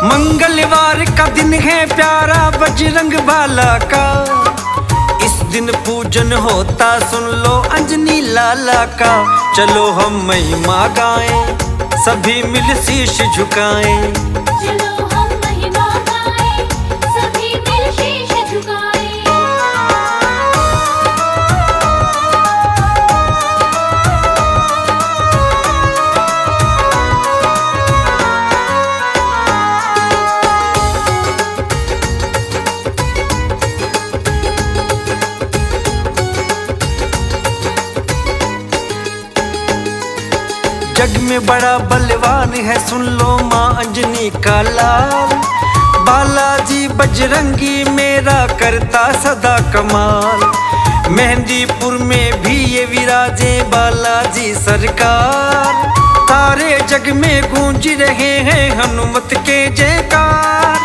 मंगलवार का दिन है प्यारा बजरंग बाला का, इस दिन पूजन होता सुन लो अंजनी लाला का। चलो हम महिमा गाएं, सभी मिल शीश झुकाएं। चलो हम महिमा गाएं, सभी मिल शीश झुकाएं। जग में बड़ा बलवान है सुन लो माँ अंजनी का लाल, बालाजी बजरंगी मेरा करता सदा कमाल। मेहंदीपुर में भी ये विराजे बालाजी सरकार, सारे जग में गूंज रहे हैं हनुमत के जयकार।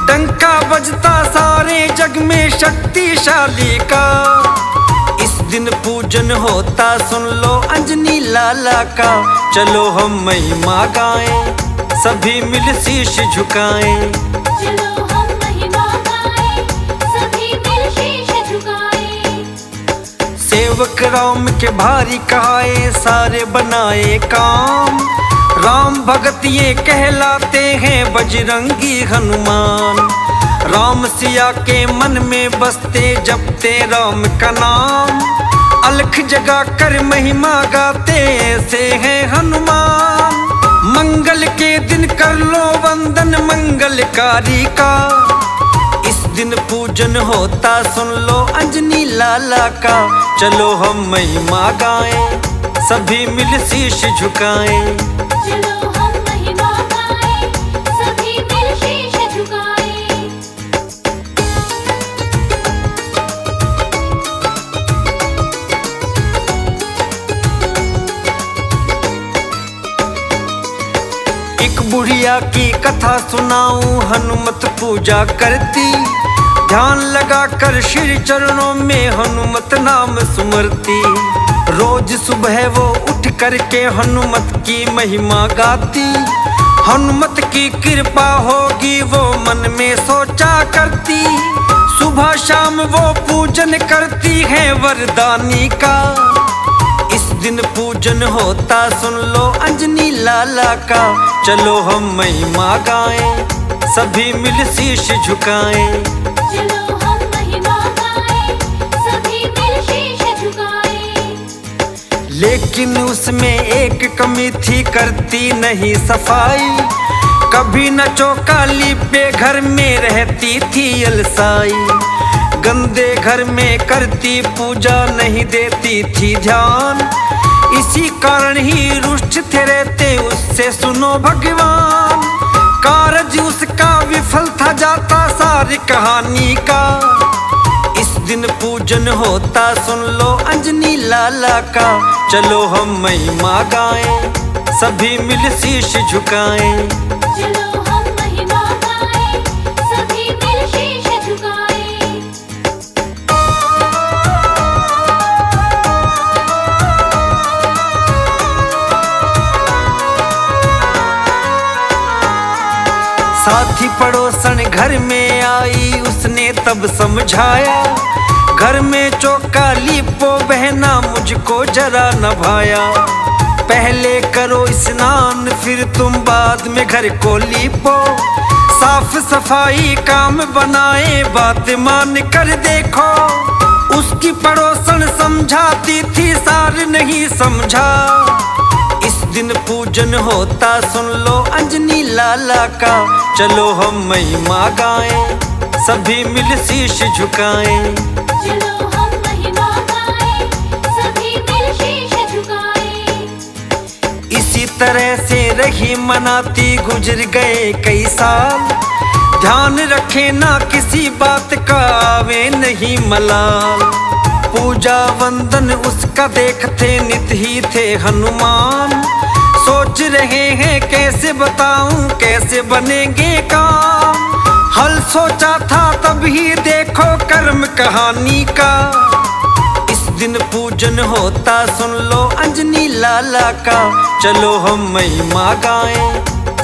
डंका बजता सारे जग में शक्तिशाली का, इस दिन पूजन होता सुन लो अंजनी लाला का। चलो हम महिमा गाएं, सभी मिल शीश झुकाएं। चलो हम महिमा गाएं, सभी मिल शीश झुकाएं। सेवक राम के भारी कहाए सारे बनाए काम, राम भगत ये कहलाते हैं बजरंगी हनुमान। राम सिया के मन में बसते जपते राम का नाम, अलख जगा कर महिमा गाते ऐसे हैं हनुमान। मंगल के दिन कर लो वंदन मंगलकारी का, इस दिन पूजन होता सुन लो अंजनी लाला का। चलो हम महिमा गाएं, सभी मिल शीश झुकाएं। चलो हम महिमा गाएं, सभी मिल शीश झुकाएं। एक बुढ़िया की कथा सुनाऊं हनुमत पूजा करती, ध्यान लगा कर श्री चरणों में हनुमत नाम सुमरती। रोज सुबह वो उठ करके हनुमत की महिमा गाती, हनुमत की कृपा होगी वो मन में सोचा करती। सुबह शाम वो पूजन करती है वरदानी का, इस दिन पूजन होता सुन लो अंजनी लाला का। चलो हम महिमा गाएं, सभी मिल शीश झुकाएं। चलो हम महिमा गाएं, सभी मिल शीश झुकाएं। लेकिन उसमें एक कमी थी, करती नहीं सफाई। कभी न चौका लिपे घर में रहती थी अलसाई। गंदे घर में करती पूजा नहीं देती थी ध्यान, इसी कारण ही रुष्ट थे रहते उससे सुनो भगवान। कारज उसका विफल था जाता सारी कहानी का, इस दिन पूजन होता सुन लो अंजनी लाला का। चलो हम महिमा गाएं, सभी मिल शीश झुकाएं। चलो हम महिमा गाएं, सभी मिल शीश झुकाएं। साथी पड़ोसन घर में आई, उसने तब समझाया, घर में चौका लिपो बहना मुझको जरा न भाया। पहले करो स्नान फिर तुम बाद में घर को लिपो, साफ सफाई काम बनाए बात मान कर देखो। उसकी पड़ोसन समझाती थी सार नहीं समझा, इस दिन पूजन होता सुन लो अंजनी लाला का। चलो हम महिमा गाएं, सभी मिल शीश झुकाएं। चलो हम महिमा गाएं, सभी मिल शीश झुकाएं। इसी तरह से रही मनाती गुजर गए कई साल, ध्यान रखे ना किसी बात का आवे नहीं मलाल। पूजा वंदन उसका देखते नित ही थे हनुमान, सोच रहे हैं कैसे बताऊं कैसे बनेंगे काम। हल सोचा था तभी देखो कर्म कहानी का, इस दिन पूजन होता सुन लो अंजनी लाला का। चलो हम महिमा गाएं,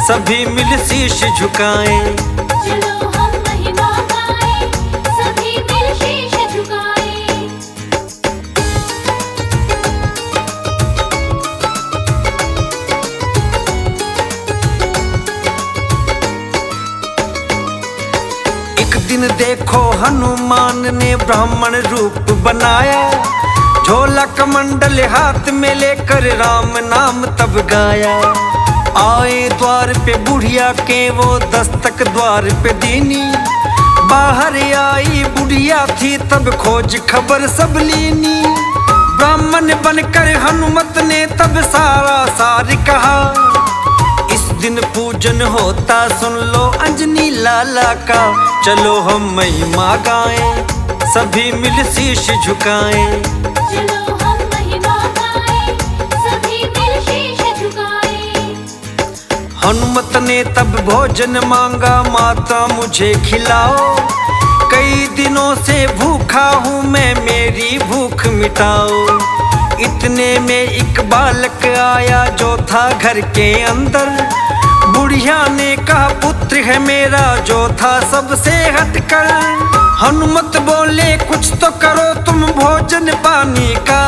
सभी मिल शीश झुकाएं। चलो हम महिमा गाएं, सभी मिल शीश झुकाएं। एक दिन देखो हनुमान ने ब्राह्मण रूप बनाया, झोला कमंडल हाथ में लेकर राम नाम तब गाया। आए द्वार पे बुढ़िया के वो दस्तक द्वार पे दीनी, बाहर आई बुढ़िया थी तब खोज खबर सब लीनी। ब्राह्मण बनकर हनुमत ने तब सारा सार कहा, इस दिन पूजन होता सुन लो अंजनी लाला का। चलो हम महिमा गाएं, सभी मिल शीश झुकाएं। चलो हम महिमा गाएं, सभी मिल शीश झुकाएं। हनुमत ने तब भोजन मांगा, माता मुझे खिलाओ, कई दिनों से भूखा हूँ मैं, मेरी भूख मिटाओ। इतने में एक बालक आया जो था घर के अंदर, बुढ़िया ने कहा पुत्र है मेरा जो था सबसे हटकर। हनुमत बोले कुछ तो करो तुम भोजन पानी का,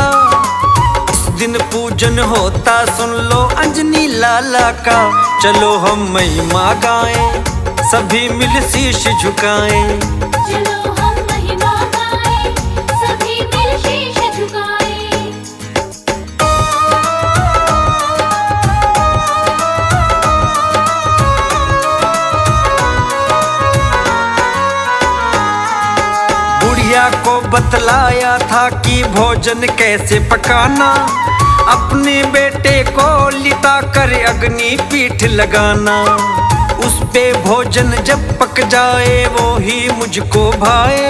इस दिन पूजन होता सुन लो अंजनी लाला का। चलो हम महिमा गाएं, सभी मिल शीश झुकाएं। चलो हम महिमा गाएं, सभी मिल शीश झुकाएं। बुढ़िया को बतलाया था कि भोजन कैसे पकाना, अपने बेटे को लिटा कर अग्नि पीठ लगाना। उस पे भोजन जब पक जाए वो ही मुझको भाए,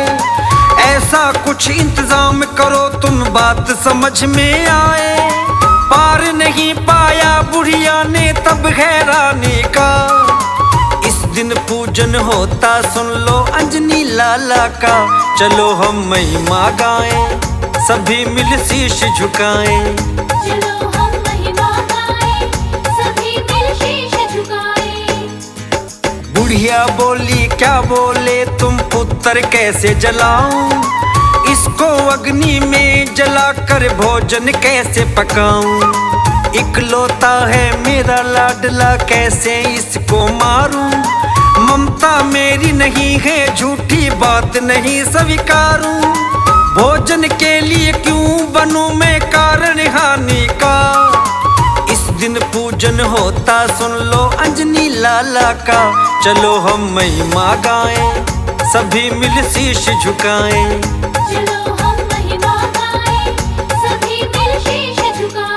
ऐसा कुछ इंतजाम करो तुम बात समझ में आए। पार नहीं पाया बुढ़िया ने तब हैरानी का, इस दिन पूजन होता सुन लो अंजनी लाला का। चलो हम महिमा गाएं, सभी मिल शीश झुकाएं। चलो हम महिमा गाएं, सभी मिल शीश झुकाएं। बुढ़िया बोली क्या बोले तुम पुत्र कैसे जलाऊं, इसको अग्नि में जलाकर भोजन कैसे पकाऊं। इकलौता है मेरा लाडला कैसे इसको मारूं, ममता मेरी नहीं है झूठी बात नहीं स्वीकारूं। भोजन के लिए क्यों बनूं मैं कारण हानि का, इस दिन पूजन होता सुन लो अंजनी लाला का। चलो हम महिमा गाएं, सभी मिल शीश झुकाएं। चलो हम महिमा गाएं, सभी मिल शीश झुकाएं।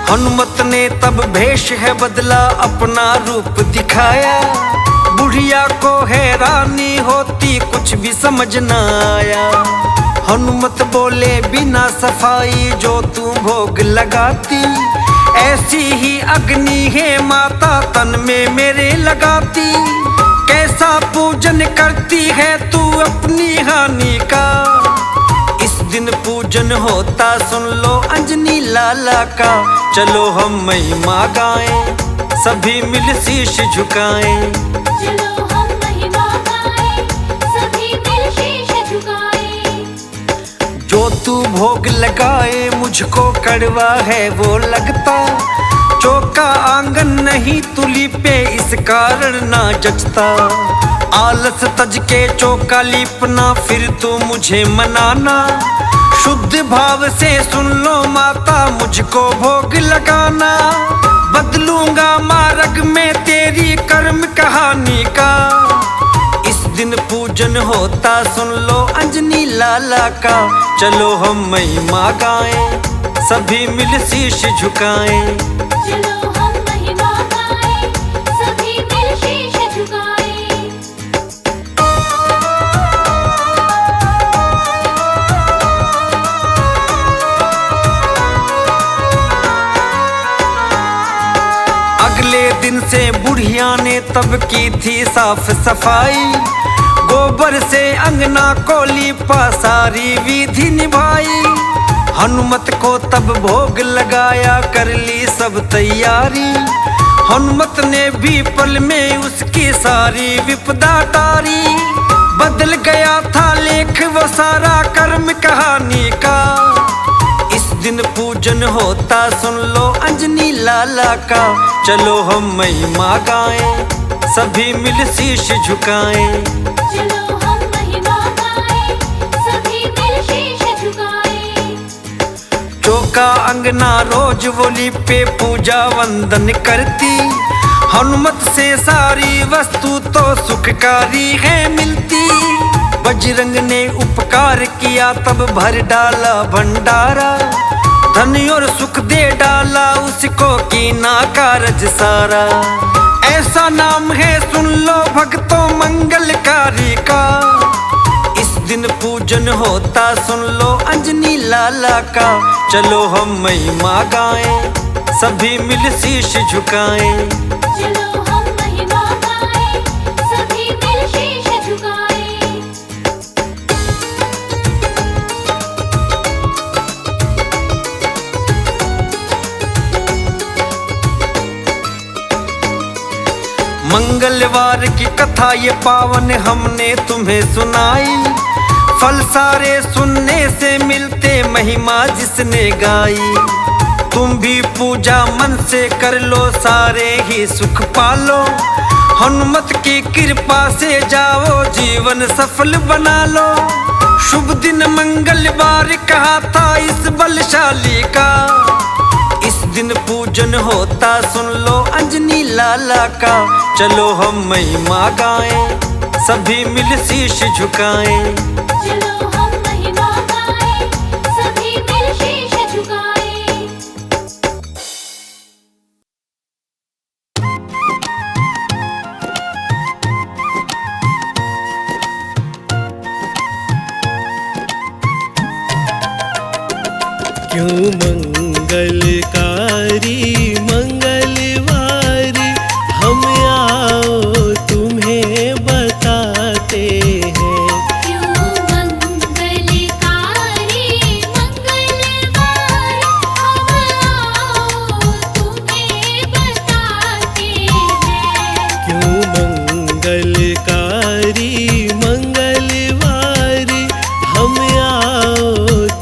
हनुमत ने तब भेष है बदला अपना रूप दिखाया, बुढ़िया को हैरानी होती कुछ भी समझ न आया। हनुमत बोले बिना सफाई जो तू भोग लगाती, ऐसी ही अग्नि है माता तन में मेरे लगाती। कैसा पूजन करती है तू अपनी हानि का, इस दिन पूजन होता सुन लो अंजनी लाला का। चलो हम महिमा गाएं, सभी मिल शीश झुकाएं। चलो हम महिमा गाएं, सभी मिल शीश झुकाएं। जो तू भोग लगाए मुझको कड़वा है वो लगता, चौका आंगन नहीं तुली पे इस कारण ना जचता। आलस तज के चौका लीपना फिर तू मुझे मनाना, शुद्ध भाव से सुन लो माता मुझको भोग लगाना। बदलूंगा मार्ग में तेरी कर्म कहानी का, इस दिन पूजन होता सुन लो अंजनी लाला का। चलो हम महिमा गाएं, सभी मिल शीश झुकाएं। चलो हम महिमा गाएं, सभी मिल शीश झुकाएं। अगले दिन से बुढ़िया ने तब की थी साफ सफाई, गोबर से अंगना को लीपा, सारी विधि निभाई। हनुमत को तब भोग लगाया, कर ली सब तैयारी। हनुमत ने भी पल में उसकी सारी विपदा टारी। बदल गया था लेख वो सारा कर्म कहानी का। इस दिन पूजन होता सुन लो अंजनी लाला का। चलो हम महिमा गाएं, सभी मिल शीश झुकाएं। चलो हम महिमा गाएं, सभी मिल शीश झुकाएं। चौका अंगना रोज वो लीपे, पूजा वंदन करती। हनुमत से सारी वस्तु तो सुखकारी है मिलती। बजरंग ने उपकार किया तब भर डाला भंडारा। धन और सुख दे डाला उसको, कीना कारज सारा। ऐसा नाम है सुन लो भक्तों मंगलकारी का। इस दिन पूजन होता सुन लो अंजनी लाला का। चलो हम महिमा गाएं, सभी मिल शीश झुकाएं। चलो हम महिमा गाएं, सभी मिल शीश झुकाएं। मंगलवार की कथा ये पावन हमने तुम्हें सुनाई। फल सारे सुनने से मिलते, महिमा जिसने गाई। तुम भी पूजा मन से कर लो, सारे ही सुख पालो। हनुमत की कृपा से जाओ, जीवन सफल बना लो। शुभ दिन मंगलवार कहा था इस बलशाली का। इस दिन पूजन होता सुन लो अंजनी लाला का। चलो हम महिमा गाएं, सभी मिल शीश झुकाएं। चलो हम महिमा गाएं, सभी मिल शीश झुकाएं। क्यों मंगलकारी मंगलवारी हम आओ तुम्हें बताते हैं। क्यों मंगलकारी मंगलवार हम आओ तुम्हें बताते हैं। क्यों मंगलकारी मंगलवारी हम आओ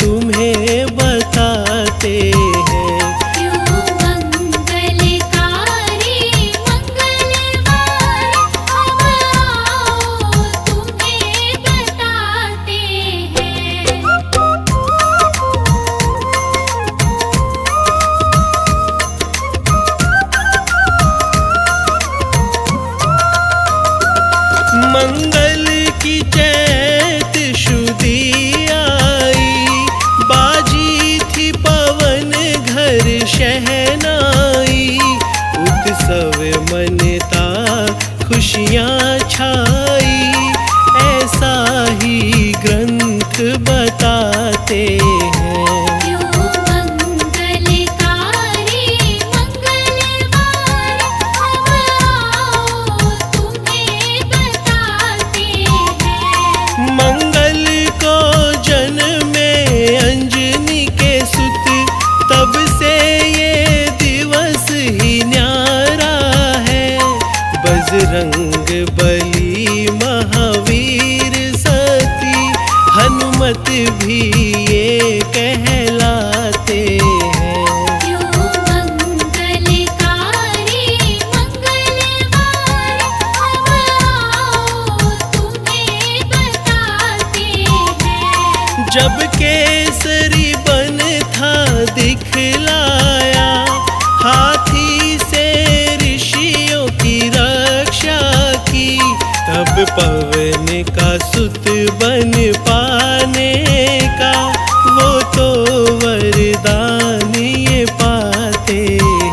तुम्हें बताते हैं। क्यों मंगलकारी मंगलवार हम आओ तुम्हें बताते हैं। मंगल की चैत शुद्धि आई, बाजी थी पवन घर शहनाई। उत्सव मनता खुशियाँ छाई, ऐसा ही ग्रंथ बताते हैं। क्यों मंगलकारी मंगलवार हम आओ तुम्हें बताते हैं। मंगल को जन्मे अंजनी के सुत, तब से ये दिवस ही न्यारा है। बजरंग बली महावीर सती, हनुमत भी ये कहलाते हैं। क्यों मंगलकारी मंगलवार हम आओ तुम्हें बताते हैं। जब केसरी बन था दिखलाया, हाथी से ऋषियों की रक्षा की। तब पवन का सुत बन पाने का, वो तो वरदान ये पाते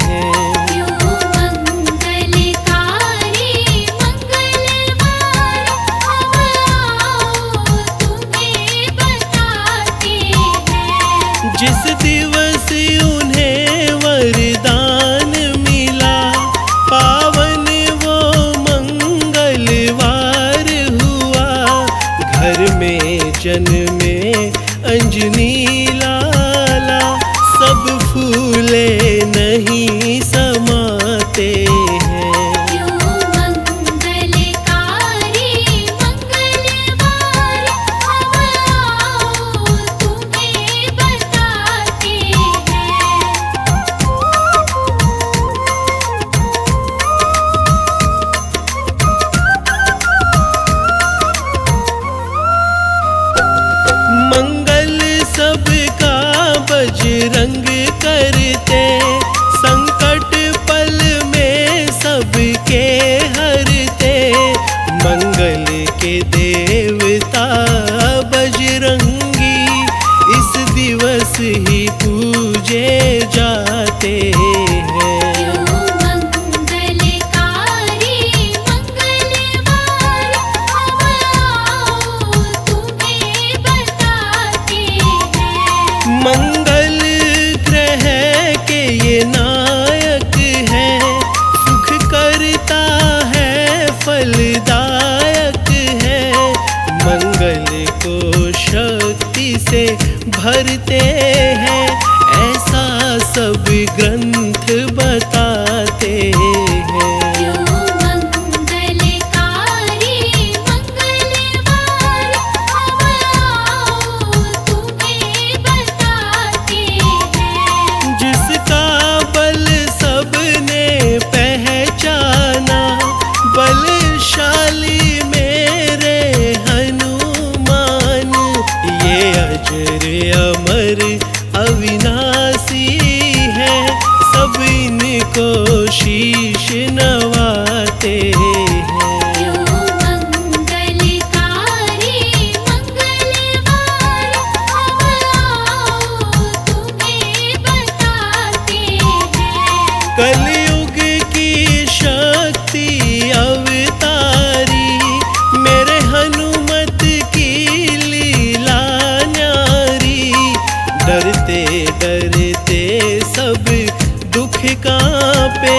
हैं। क्यों मंगलकारी मंगलवार हम आओ तुम्हें बताते हैं। जिस दिवस उन्हें वरदान मिला, पावन वो मंगलवार हुआ। घर में जन्मे अंजनी लाला, सब फूले नहीं समाते हैं। क्यों मंगलकारी मंगलवार, हम आओ तुम्हें बताते हैं। मंगल सबका बजरंग करते, संकट पल में सबके हरते। मंगल के देवता बजरंगी, इस दिवस ही पूजे जाते हैं। क्यों मंगलकारी मंगलवार, हम आओ तुम्हें बताते हैं। मंगल ग्रह के ये नायक है, सुख करता है फलदायक है। मंगल को शक्ति से भरते हैं, ऐसा सब ग्रंथ बताते हैं। क्यों मंगलकारी मंगलवार, हम आओ तुम्हें बताते हैं। जिसका बल सबने पहचाना, बलशाली मेरे हनुमान। ये अजर अमर अविनाशी है, सब इनको शीश नवाते हैं। क्यों मंगलकारी मंगलवार, हम आओ तुम्हें बताते हैं। कलयुग की शक्ति अवतारी, मेरे हनुमत की लीला न्यारी। डरते डरते सब दुख कांपे,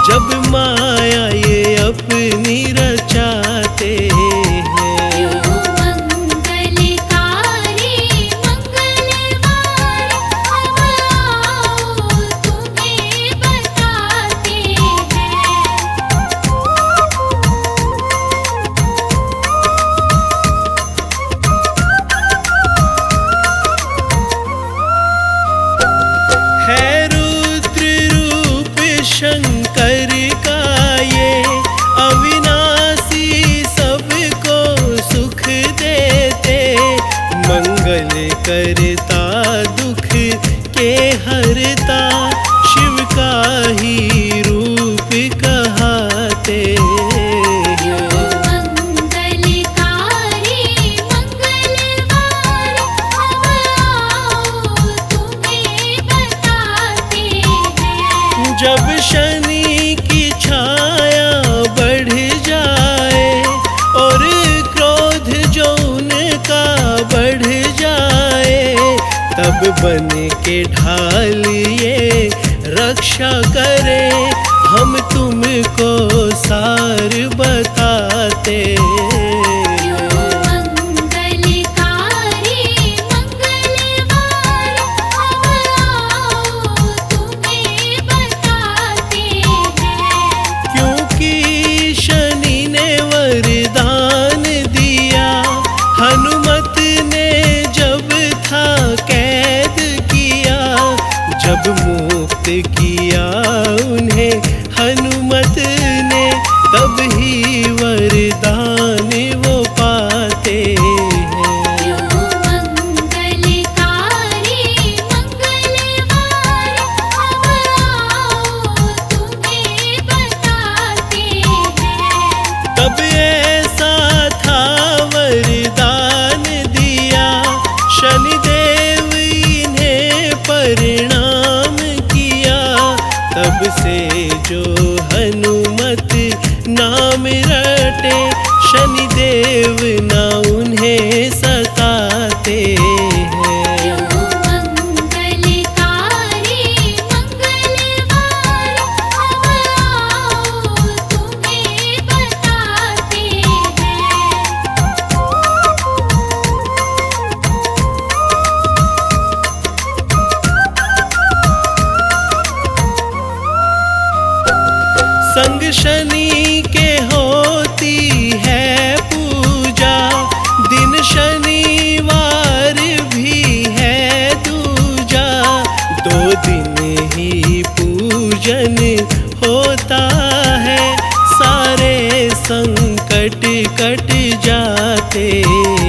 जब माया ये अपनी रचाते हैं। क्यों मंगलकारी मंगलवार, हम आओ तुम्हें बताते हैं। है रुद्र रूप शंकर का ये, अविनाशी सबको सुख देते। मंगल करता दुख के हरता, शिव का ही रूप कहाते क्यों हैं। मंगलकारी मंगलवार, हम आओ तुम्हें बताते हैं। जब शनि की छाया बढ़ जाए, और क्रोध जो उनका बढ़ जाए, तब बन के ढाल ये रक्षा करे, हम तुमको सार बताते क्यों हैं। मंगलकारी मंगलवार, हम आओ तुम्हें बताते हैं। क्योंकि शनि ने वरदान दिया, हनुमत ने जब था कैद किया। जब मुक्त किया उन्हें हनुमत ने, तब ही वरदान वो पाते हैं। क्यों मंगलकारी मंगलवार, हम आओ तुम्हें बताते हैं। तब ऐसा था वरदान दिया, शनिदेव इन्हें परिणाम किया। तब से जो हनुमत नाम रटे, शनिदेव ना उन्हें सताते हैं। क्यों मंगलकारी मंगलवार, हम आओ तुम्हें बताते हैं। शनि के होती है पूजा, दिन शनिवार भी है दूजा। 2 दिन ही पूजन होता है, सारे संकट कट जाते हैं।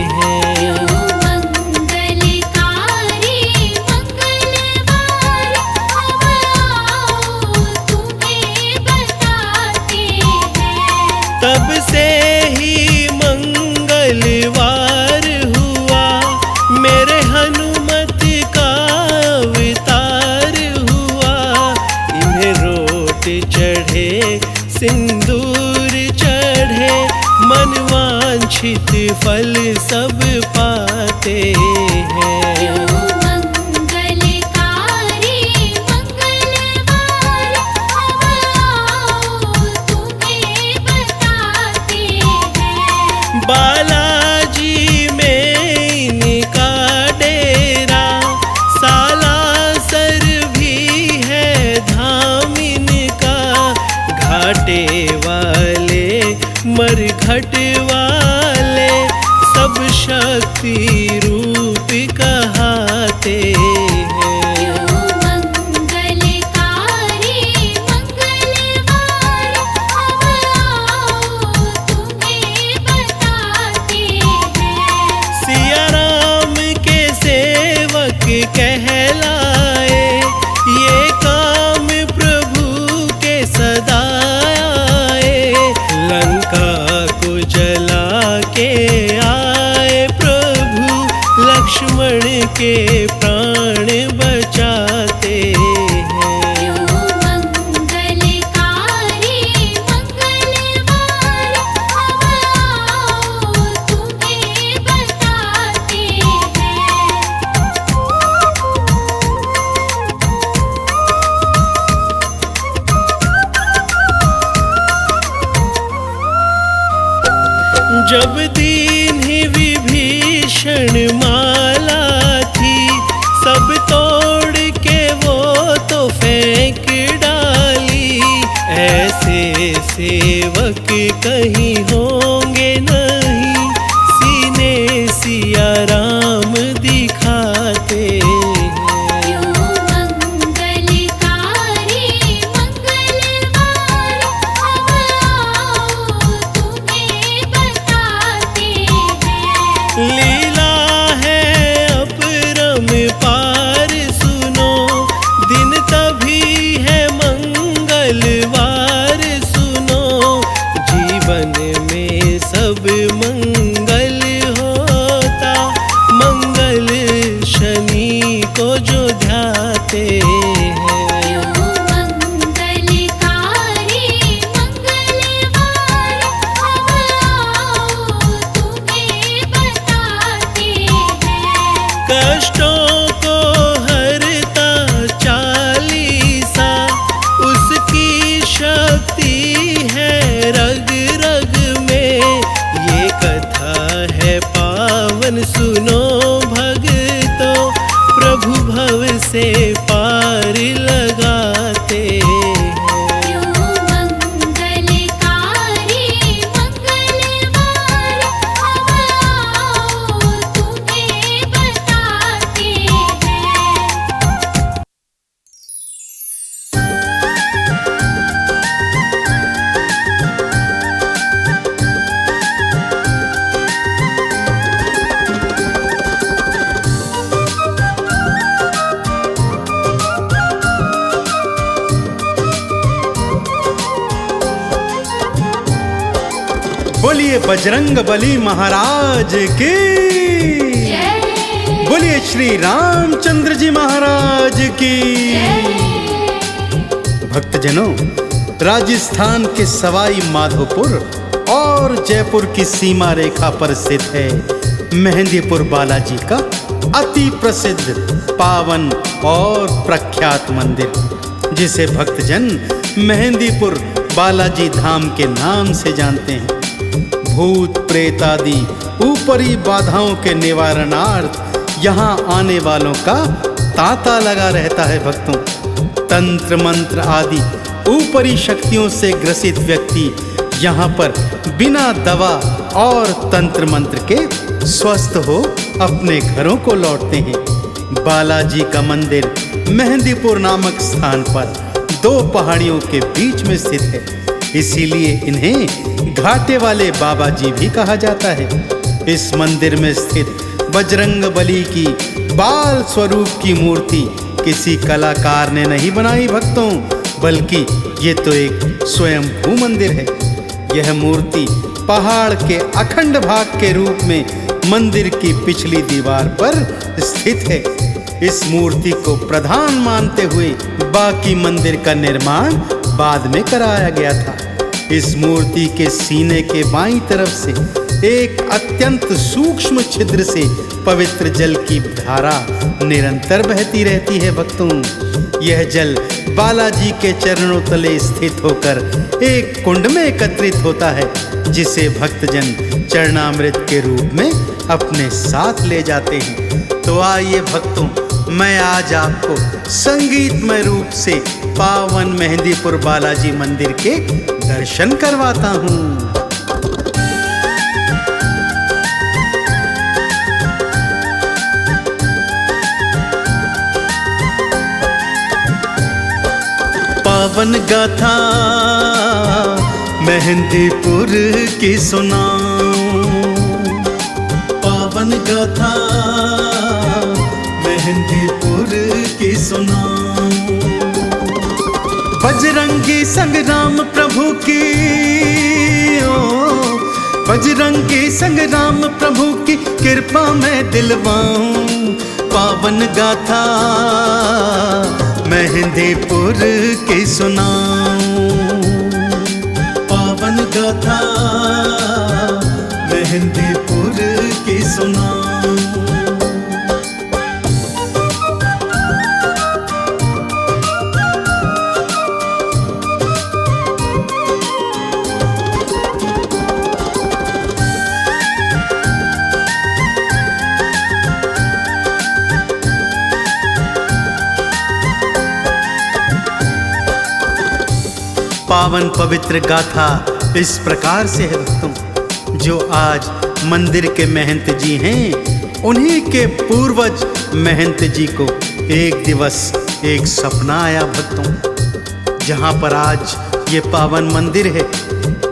मंगलकारी मंगलवार, हम आओ तुम्हें बताते हैं। तब से ही मंगलवार हुआ, मेरे हनुमत का अवतार हुआ। इन्हें रोट चढ़े सिंदूर चढ़े, मनवांछित फल सब पाते हैं। मंगलकारी मंगलवार, हम आओ तुम्हें बताते हैं। बालाजी में इनका डेरा, सालासर भी है धाम इनका। घाटे वाले मरघट वाले, सब शक्ति रूप कहाते हैं। मंगलकारी मंगलवार, हम आओ तुम्हें बताते हैं। सिया राम के सेवक कहलाए, ये काम प्रभु के सदा आए। लंका को जला के आए प्रभु, लक्ष्मण के प्राण बचाते हैं। मंगलकारी मंगलवार, हम आओ तुम्हें बताते हैं। जब दीन ही विभीषण माला थी, सब तोड़ के वो तो फेंक डाली। ऐसे सेवक कहीं होंगे नहीं, सीने सिया राम दिखाते हैं। मंगलकारी मंगलवार, हम आओ तुम्हें बताते हैं। लीला है अपरम पार सुनो, दिन तभी है मंगलवार सुनो। जीवन में सब मंगल होता, मंगल शनि को जो ध्याते हैं। मंगलकारी मंगलवार, हम आओ तुम्हें बताते हैं। कष्टों को हरता चालीसा, उसकी शक्ति है रग रग में। ये कथा है पावन सुनो भक्तों, प्रभु भव से पार लगाते हैं। मंगलकारी मंगलवार, हम आओ तुम्हें बताते हैं। बोलिए बजरंग बली महाराज की, जय बोलिए श्री रामचंद्र जी महाराज की। भक्तजनों, राजस्थान के सवाई माधोपुर और जयपुर की सीमा रेखा पर स्थित है मेहंदीपुर बालाजी का अति प्रसिद्ध, पावन और प्रख्यात मंदिर, जिसे भक्तजन मेहंदीपुर बालाजी धाम के नाम से जानते हैं। भूत प्रेत आदि ऊपरी बाधाओं के निवारणार्थ यहाँ आने वालों का तांता लगा रहता है। भक्तों, तंत्र मंत्र आदि ऊपरी शक्तियों से ग्रसित व्यक्ति यहाँ पर बिना दवा और तंत्र मंत्र के स्वस्थ हो अपने घरों को लौटते हैं। बालाजी का मंदिर मेहंदीपुर नामक स्थान पर 2 पहाड़ियों के बीच में स्थित है, इसीलिए इन्हें घाटे वाले बाबा जी भी कहा जाता है। इस मंदिर में स्थित बजरंगबली की बाल स्वरूप की मूर्ति किसी कलाकार ने नहीं बनाई भक्तों, बल्कि ये तो एक स्वयंभू मंदिर है। यह मूर्ति पहाड़ के अखंड भाग के रूप में मंदिर की पिछली दीवार पर स्थित है। इस मूर्ति को प्रधान मानते हुए बाकी मंदिर का निर्माण बाद में कराया गया था। इस मूर्ति के सीने के बाईं तरफ से एक अत्यंत सूक्ष्म छिद्र से पवित्र जल की धारा निरंतर बहती रहती है भक्तों। यह जल बालाजी के चरणों तले स्थित होकर एक कुंड में एकत्रित होता है, जिसे भक्तजन चरणामृत के रूप में अपने साथ ले जाते हैं। तो आइए भक्तों, मैं आज आपको संगीतमय रूप से पावन मेहंदीपुर बालाजी मंदिर के दर्शन करवाता हूँ। पावन गाथा मेहंदीपुर की सुनाऊं, पावन गाथा मेहंदीपुर की सुनाऊं। बजरंगी संग्राम प्रभु की बजरंगी संग्राम प्रभु की कृपा मैं दिलवाऊं। पावन गाथा मेहंदीपुर की सुनाऊं, पावन गाथा मेहंदीपुर की सुनाऊं। पावन पवित्र गाथा इस प्रकार से है भक्तों। जो आज मंदिर के महंत जी हैं, उन्हीं के पूर्वज महंत जी को एक दिवस एक सपना आया भक्तों। जहाँ पर आज ये पावन मंदिर है,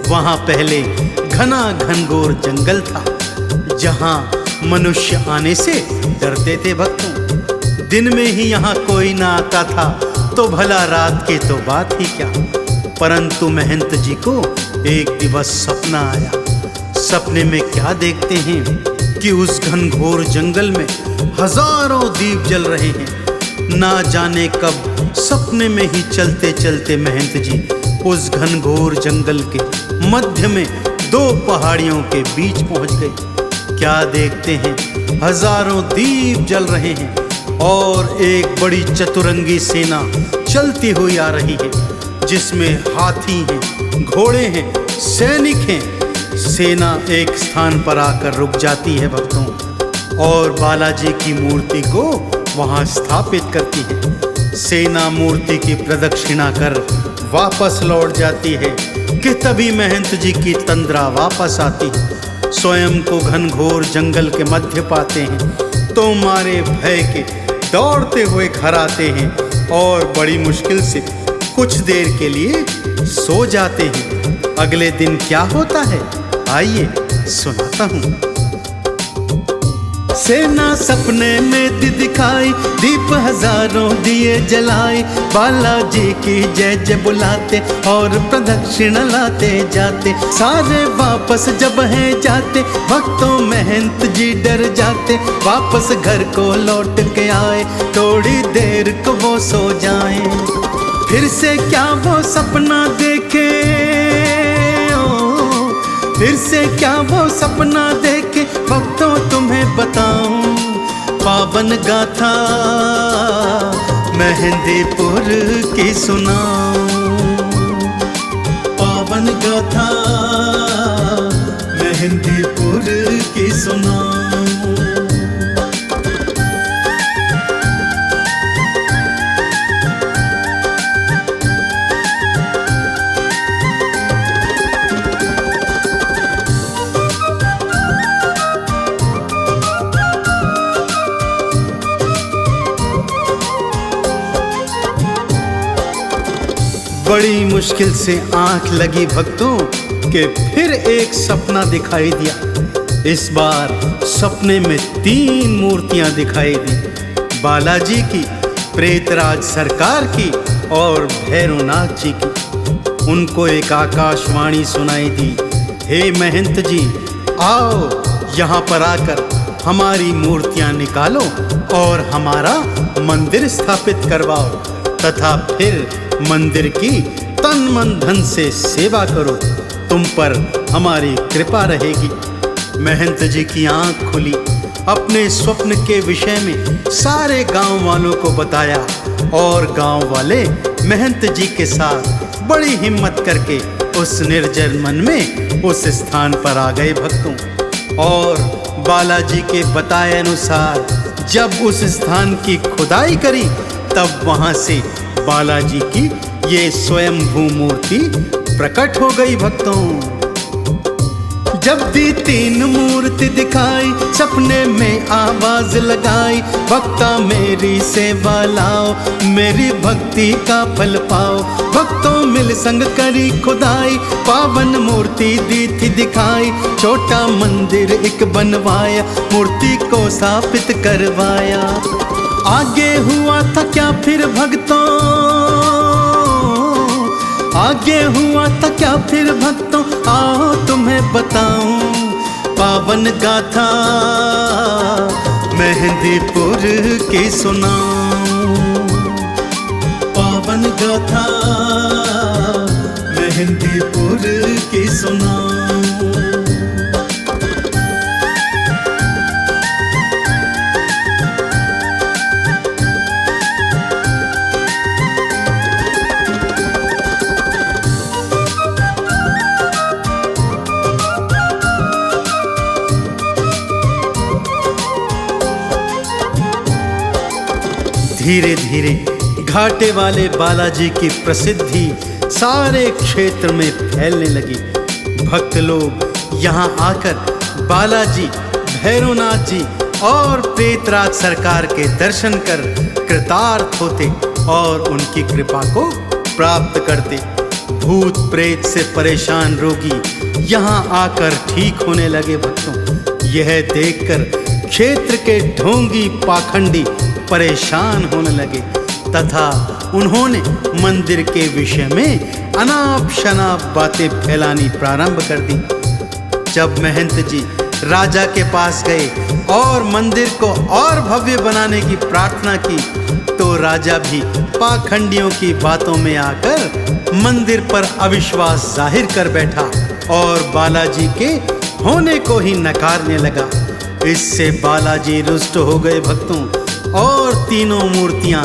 वहाँ पहले घना घनघोर जंगल था, जहाँ मनुष्य आने से डरते थे भक्तों। दिन में ही यहाँ कोई ना आता था, तो भला रात की तो बात ही क्या। परंतु महंत जी को एक दिवस सपना आया। सपने में क्या देखते हैं कि उस घनघोर जंगल में हजारों दीप जल रहे हैं। ना जाने कब सपने में ही चलते चलते महंत जी उस घनघोर जंगल के मध्य में 2 पहाड़ियों के बीच पहुंच गए। क्या देखते हैं, हजारों दीप जल रहे हैं और एक बड़ी चतुरंगी सेना चलती हुई आ रही है, जिसमें हाथी हैं, घोड़े हैं, सैनिक हैं। सेना एक स्थान पर आकर रुक जाती है भक्तों और बालाजी की मूर्ति को वहां स्थापित करती है। सेना मूर्ति की प्रदक्षिणा कर वापस लौट जाती है कि तभी महंत जी की तंद्रा वापस आती है। स्वयं को घनघोर जंगल के मध्य पाते हैं तो मारे भय के दौड़ते हुए घर आते हैं और बड़ी मुश्किल से कुछ देर के लिए सो जाते हैं। अगले दिन क्या होता है, आइए सुनाता हूँ। सेना सपने में दिखाई, दीप हजारों दिए जलाए, बालाजी की जय जय बुलाते और प्रदक्षिण लाते जाते। सारे वापस जब हैं जाते, भक्तों महंत जी डर जाते। वापस घर को लौट के आए, थोड़ी देर को वो सो जाए। फिर से क्या वो सपना देखे, फिर से क्या वो सपना देखे, भक्तों तुम्हें बताऊं। पावन गाथा मेहंदीपुर की सुनाऊं, पावन गाथा मेहंदीपुर की सुनाऊं। बड़ी मुश्किल से आंख लगी भक्तों कि फिर एक सपना दिखाई दिया। इस बार सपने में 3 मूर्तियां दिखाई दी, बालाजी की, प्रेतराज सरकार की और भैरवनाथ जी की। उनको एक आकाशवाणी सुनाई दी, हे महंत जी, आओ यहाँ पर आकर हमारी मूर्तियां निकालो और हमारा मंदिर स्थापित करवाओ तथा फिर मंदिर की तन मन धन से सेवा करो, तुम पर हमारी कृपा रहेगी। महंत जी की आंख खुली, अपने स्वप्न के विषय में सारे गांव वालों को बताया और गांव वाले महंत जी के साथ बड़ी हिम्मत करके उस निर्जन मन में उस स्थान पर आ गए भक्तों। और बालाजी के बताए अनुसार जब उस स्थान की खुदाई करी तब वहां से बालाजी की ये स्वयंभू मूर्ति प्रकट हो गई भक्तों। जब दी 3 मूर्ति दिखाई, सपने में आवाज लगाई, भक्ता मेरी सेवा लाओ, मेरी भक्ति का फल पाओ। भक्तों मिल संग करी खुदाई, पावन मूर्ति दी थी दिखाई, छोटा मंदिर एक बनवाया, मूर्ति को स्थापित करवाया। आगे हुआ था क्या फिर भक्तों, आगे हुआ था क्या फिर भक्तों, आओ तुम्हें बताऊं पावन गाथा मेहंदीपुर की सुनाऊं, पावन गाथा मेहंदीपुर की सुनाऊं। धीरे धीरे घाटे वाले बालाजी की प्रसिद्धि सारे क्षेत्र में फैलने लगी। भक्त लोग यहाँ आकर बालाजी, भैरवनाथ जी और प्रेतराज सरकार के दर्शन कर कृतार्थ होते और उनकी कृपा को प्राप्त करते। भूत प्रेत से परेशान रोगी यहाँ आकर ठीक होने लगे भक्तों। यह देखकर क्षेत्र के ढोंगी पाखंडी परेशान होने लगे तथा उन्होंने मंदिर के विषय में अनाप शनाप बातें फैलानी प्रारंभ कर दी। जब महंत जी राजा के पास गए और मंदिर को और भव्य बनाने की प्रार्थना की तो राजा भी पाखंडियों की बातों में आकर मंदिर पर अविश्वास जाहिर कर बैठा और बालाजी के होने को ही नकारने लगा। इससे बालाजी रुष्ट हो गए भक्तों और 3 मूर्तियां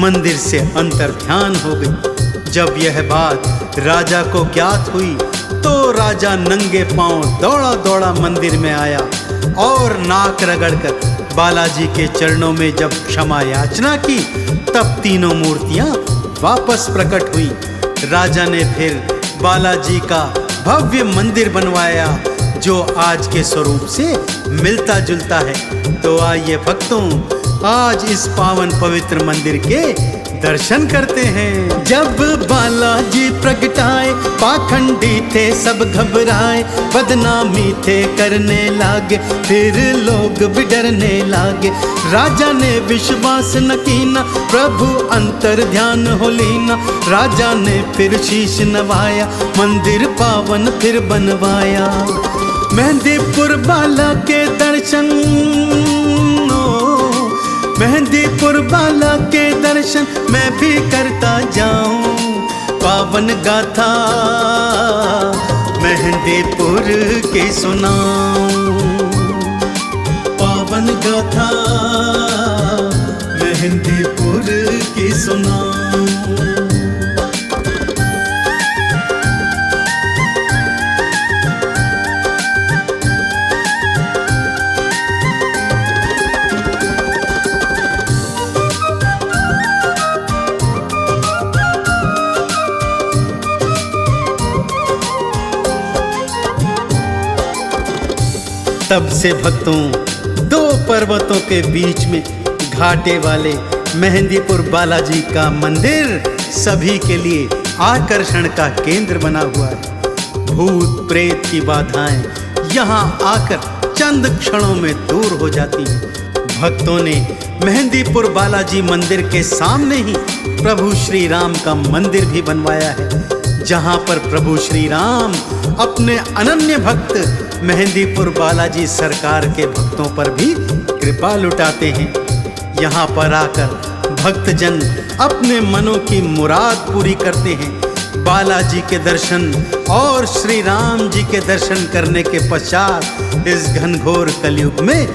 मंदिर से अंतर्ध्यान हो गई। जब यह बात राजा को ज्ञात हुई तो राजा नंगे पांव दौड़ा दौड़ा मंदिर में आया और नाक रगड़कर बालाजी के चरणों में जब क्षमा याचना की तब 3 मूर्तियां वापस प्रकट हुई। राजा ने फिर बालाजी का भव्य मंदिर बनवाया जो आज के स्वरूप से मिलता जुलता है। तो आइए भक्तों आज इस पावन पवित्र मंदिर के दर्शन करते हैं। जब बालाजी प्रगटाए पाखंडी थे सब घबराए, बदनामी थे करने लागे फिर लोग भी डरने लागे। राजा ने विश्वास न कीना प्रभु अंतर ध्यान हो लीना, राजा ने फिर शीश नवाया मंदिर पावन फिर बनवाया। मेहंदीपुर बाला के दर्शन, मेहंदीपुर बाला के दर्शन मैं भी करता जाऊं, पावन गाथा मेहंदीपुर की सुनाऊं, पावन गाथा मेहंदीपुर की सुनाऊं। तब से भक्तों 2 पर्वतों के बीच में घाटे वाले मेहंदीपुर बालाजी का मंदिर सभी के लिए आकर्षण का केंद्र बना हुआ है। भूत प्रेत की बाधाएं यहाँ आकर चंद क्षणों में दूर हो जाती हैं। भक्तों ने मेहंदीपुर बालाजी मंदिर के सामने ही प्रभु श्री राम का मंदिर भी बनवाया है, जहाँ पर प्रभु श्री राम अपने अनन्य भक्त मेहंदीपुर बालाजी सरकार के भक्तों पर भी कृपा लुटाते हैं। यहाँ पर आकर भक्तजन अपने मनों की मुराद पूरी करते हैं। बालाजी के दर्शन और श्री राम जी के दर्शन करने के पश्चात इस घनघोर कलयुग में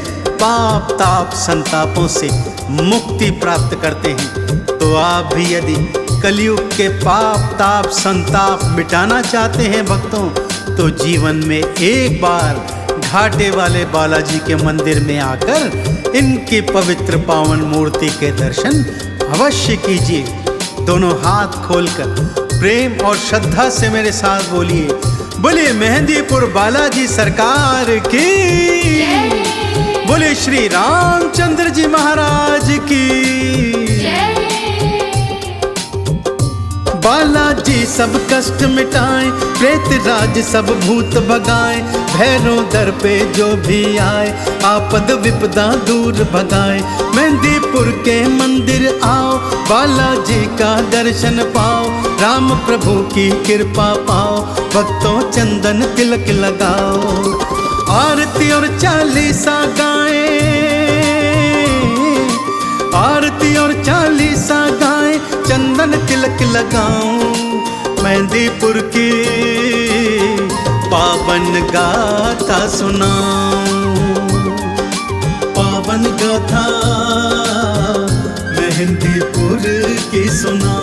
पाप ताप संतापों से मुक्ति प्राप्त करते हैं। तो आप भी यदि कलयुग के पाप ताप संताप मिटाना चाहते हैं भक्तों, तो जीवन में एक बार घाटे वाले बालाजी के मंदिर में आकर इनकी पवित्र पावन मूर्ति के दर्शन अवश्य कीजिए। दोनों हाथ खोलकर प्रेम और श्रद्धा से मेरे साथ बोलिए, बोले मेहंदीपुर बालाजी सरकार की, बोले श्री रामचंद्र जी महाराज की। बालाजी सब कष्ट मिटाए, प्रेत राज सब भूत भगाए, भैरों दर पे जो भी आए, आपद विपदा दूर भगाए। मेहंदीपुर के मंदिर आओ, बालाजी का दर्शन पाओ, राम प्रभु की कृपा पाओ, भक्तों चंदन तिलक लगाओ। आरती और चालीसा गाए, आरती और चालीसा गाए, चंदन तिलक लगाऊं, मेहंदीपुर की पावन गाथा सुनाऊं, पावन गाथा मेहंदीपुर की सुनाऊं।